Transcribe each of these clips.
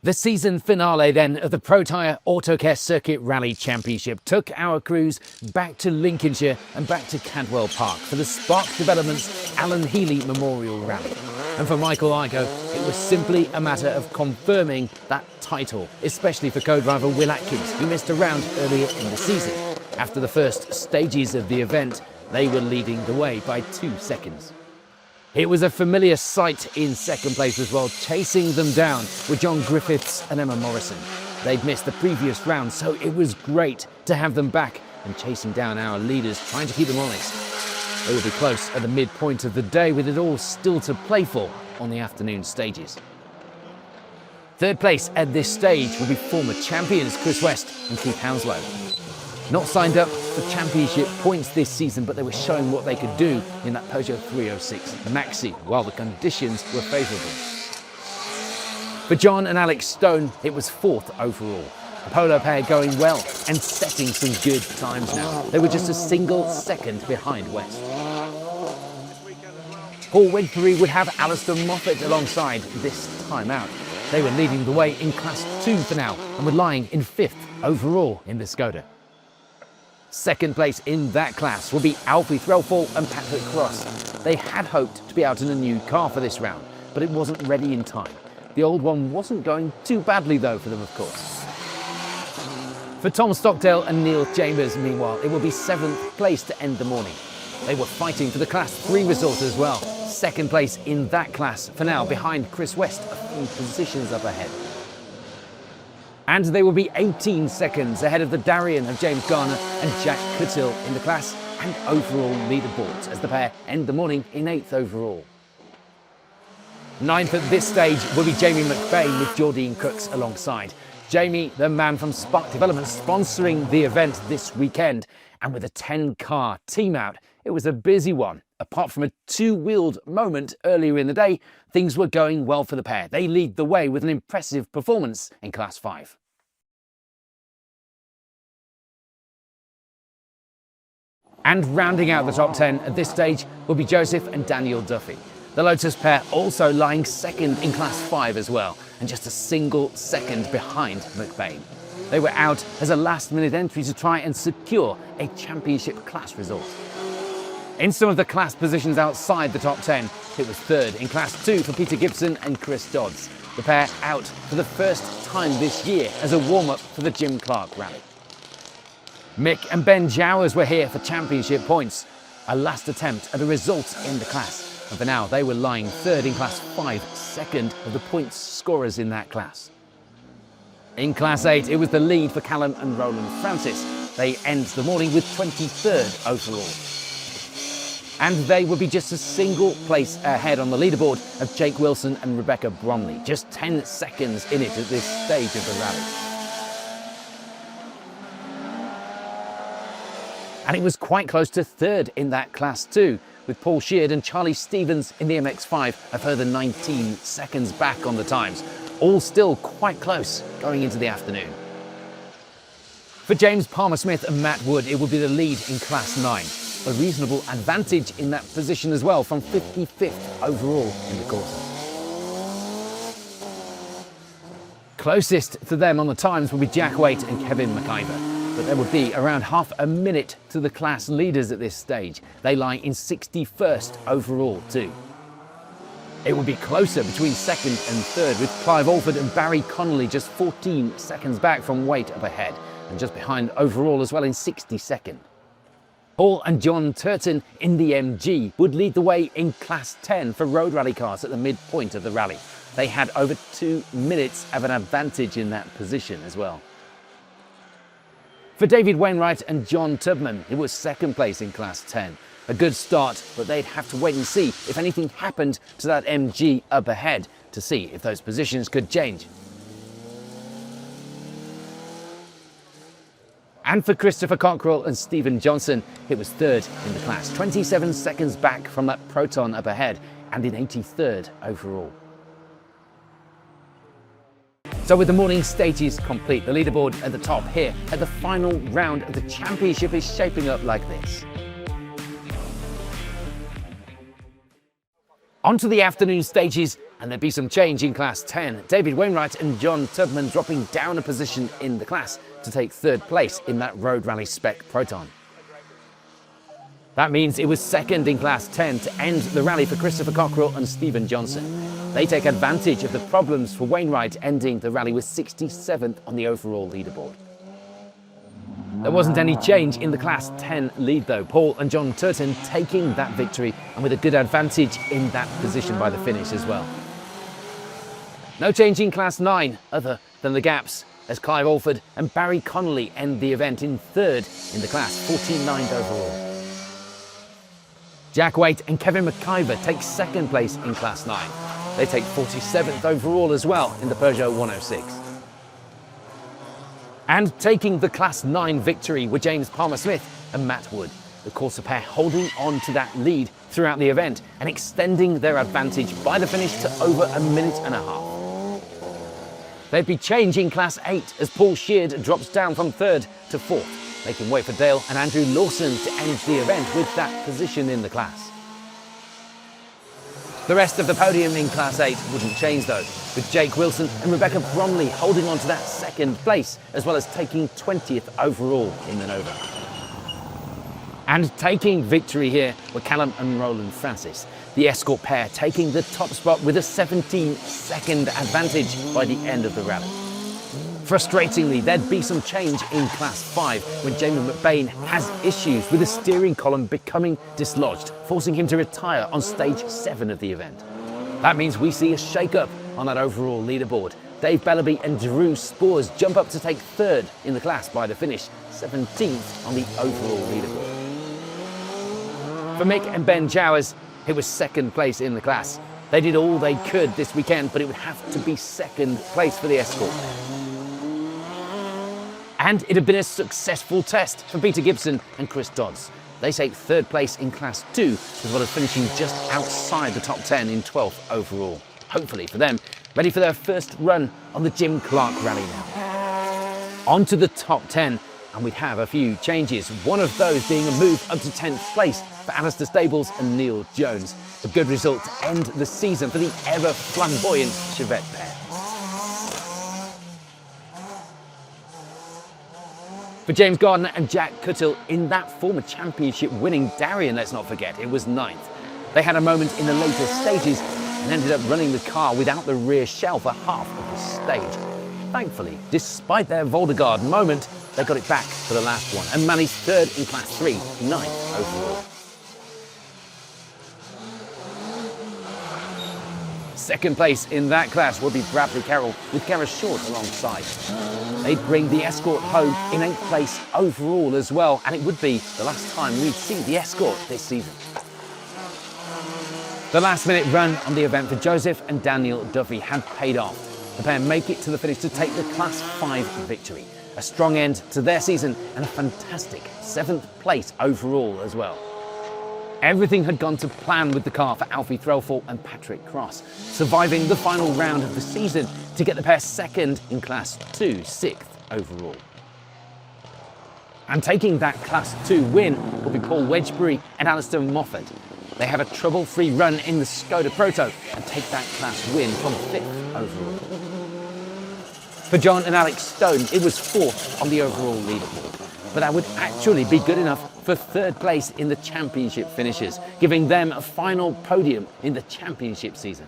The season finale then of the Protyre Autocare Circuit Rally Championship took our crews back to Lincolnshire and back to Cadwell Park for the Spark Developments Alan Healy Memorial Rally. And for Michael Igo, it was simply a matter of confirming that title, especially for co-driver Will Atkins, who missed a round earlier in the season. After the first stages of the event, they were leading the way by 2 seconds. It was a familiar sight in second place as well. Chasing them down were John Griffiths and Emma Morrison. They'd missed the previous round, so it was great to have them back and chasing down our leaders, trying to keep them honest. They will be close at the midpoint of the day, with it all still to play for on the afternoon stages. Third place at this stage will be former champions Chris West and Keith Hounslow. Not signed up for championship points this season, but they were showing what they could do in that Peugeot 306 Maxi while the conditions were favourable. For John and Alex Stone, it was fourth overall. The Polo pair going well and setting some good times now. They were just a single second behind West. Paul Wedbury would have Alistair Moffat alongside this time out. They were leading the way in Class 2 for now and were lying in fifth overall in the Skoda. Second place in that class will be Alfie Threlfall and Patrick Cross. They had hoped to be out in a new car for this round, but it wasn't ready in time. The old one wasn't going too badly though for them, of course. For Tom Stockdale and Neil Chambers, meanwhile, it will be seventh place to end the morning. They were fighting for the Class 3 result as well. Second place in that class for now, behind Chris West, a few positions up ahead. And they will be 18 seconds ahead of the Darien of James Garner and Jack Cuttill in the class and overall leaderboards, as the pair end the morning in 8th overall. Ninth at this stage will be Jamie McBain with Jordine Crooks alongside. Jamie, the man from Spark Development, sponsoring the event this weekend, and with a 10-car team out, it was a busy one. Apart from a two-wheeled moment earlier in the day, things were going well for the pair. They lead the way with an impressive performance in Class 5. And rounding out the top 10 at this stage will be Joseph and Daniel Duffy. The Lotus pair also lying second in Class 5 as well, and just a single second behind McBain. They were out as a last-minute entry to try and secure a championship class result. In some of the class positions outside the top 10, it was third in Class 2 for Peter Gibson and Chris Dodds. The pair out for the first time this year as a warm-up for the Jim Clark Rally. Mick and Ben Jowers were here for championship points, a last attempt at a result in the class. And for now, they were lying third in Class 5, second of the points scorers in that class. In Class 8, it was the lead for Callum and Roland Francis. They end the morning with 23rd overall. And they will be just a single place ahead on the leaderboard of Jake Wilson and Rebecca Bromley, just 10 seconds in it at this stage of the rally. And it was quite close to third in that class too, with Paul Sheard and Charlie Stevens in the MX-5 a further 19 seconds back on the times. All still quite close going into the afternoon. For James Palmer-Smith and Matt Wood, it will be the lead in Class 9. A reasonable advantage in that position as well, from 55th overall in the quarter. Closest to them on the times will be Jack Waite and Kevin McIver, but there would be around half a minute to the class leaders at this stage. They lie in 61st overall too. It will be closer between second and third, with Clive Alford and Barry Connolly just 14 seconds back from Waite up ahead, and just behind overall as well in 62nd. Paul and John Turton in the MG would lead the way in Class 10 for road rally cars at the midpoint of the rally. They had over 2 minutes of an advantage in that position as well. For David Wainwright and John Tubman, it was second place in Class 10. A good start, but they'd have to wait and see if anything happened to that MG up ahead to see if those positions could change. And for Christopher Cockrell and Stephen Johnson, it was third in the class, 27 seconds back from that Proton up ahead and in 83rd overall. So with the morning stages complete, the leaderboard at the top here at the final round of the championship is shaping up like this. On to the afternoon stages, and there'd be some change in Class 10. David Wainwright and John Tubman dropping down a position in the class to take third place in that Road Rally Spec Proton. That means it was second in Class 10 to end the rally for Christopher Cockrell and Stephen Johnson. They take advantage of the problems for Wainwright, ending the rally with 67th on the overall leaderboard. There wasn't any change in the Class 10 lead though. Paul and John Turton taking that victory and with a good advantage in that position by the finish as well. No change in Class 9 other than the gaps as Clive Alford and Barry Connolly end the event in third in the class, 49th overall. Jack Waite and Kevin McIver take second place in Class 9. They take 47th overall as well in the Peugeot 106. And taking the Class 9 victory were James Palmer-Smith and Matt Wood. The Corsa pair holding on to that lead throughout the event and extending their advantage by the finish to over a minute and a half. There'd be change in Class 8 as Paul Sheard drops down from third to fourth, making way for Dale and Andrew Lawson to end the event with that position in the class. The rest of the podium in Class 8 wouldn't change though, with Jake Wilson and Rebecca Bromley holding on to that second place, as well as taking 20th overall in the Nova. And taking victory here were Callum and Roland Francis, the Escort pair taking the top spot with a 17-second advantage by the end of the rally. Frustratingly, there'd be some change in Class 5 when Jamie McBain has issues with the steering column becoming dislodged, forcing him to retire on stage 7 of the event. That means we see a shake-up on that overall leaderboard. Dave Bellaby and Drew Spores jump up to take third in the class by the finish, 17th on the overall leaderboard. For Mick and Ben Jowers, it was second place in the class. They did all they could this weekend, but it would have to be second place for the Escort. And it had been a successful test for Peter Gibson and Chris Dodds. They take third place in Class 2, as well as finishing just outside the top 10 in 12th overall. Hopefully for them, ready for their first run on the Jim Clark Rally now. On to the top 10, and we have a few changes. One of those being a move up to 10th place for Alistair Stables and Neil Jones. A good result to end the season for the ever flamboyant Chevette pair. For James Gardner and Jack Cuttle in that former championship winning Darien, let's not forget, it was 9th. They had a moment in the later stages and ended up running the car without the rear shell for half of the stage. Thankfully, despite their Voldegard moment, they got it back for the last one and managed third in Class 3, 9th overall. Second place in that class will be Bradley Carroll with Gareth Short alongside. They'd bring the Escort home in 8th place overall as well, and it would be the last time we'd see the Escort this season. The last-minute run on the event for Joseph and Daniel Duffy had paid off. The pair make it to the finish to take the Class 5 victory. A strong end to their season and a fantastic 7th place overall as well. Everything had gone to plan with the car for Alfie Threlfall and Patrick Cross, surviving the final round of the season to get the pair second in Class 2, 6th overall. And taking that Class 2 win will be Paul Wedgbury and Alistair Moffat. They have a trouble-free run in the Skoda Proto and take that class win from 5th overall. For John and Alex Stone, it was 4th on the overall leaderboard, but that would actually be good enough for 3rd place in the championship finishes, giving them a final podium in the championship season.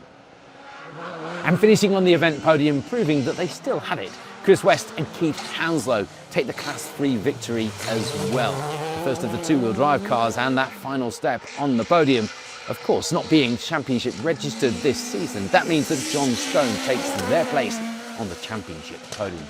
And finishing on the event podium, proving that they still had it, Chris West and Keith Hounslow take the Class 3 victory as well. The first of the two-wheel drive cars and that final step on the podium. Of course, not being championship registered this season, that means that John Stone takes their place on the championship podium.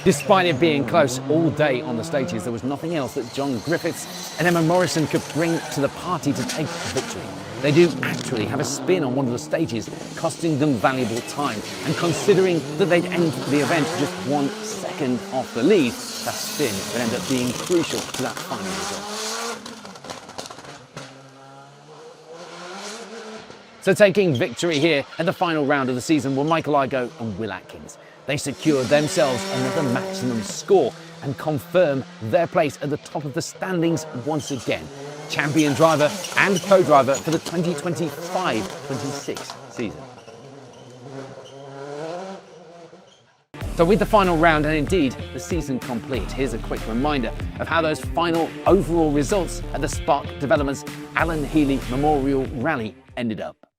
Despite it being close all day on the stages, there was nothing else that John Griffiths and Emma Morrison could bring to the party to take the victory. They do actually have a spin on one of the stages, costing them valuable time. And considering that they'd end the event just 1 second off the lead, that spin would end up being crucial to that final result. So taking victory here at the final round of the season were Michael Igoe and Will Atkins. They secured themselves another maximum score and confirm their place at the top of the standings once again. champion driver and co-driver for the 2025-26 season. So with the final round and indeed the season complete, here's a quick reminder of how those final overall results at the Spark Developments Alan Healy Memorial Rally ended up.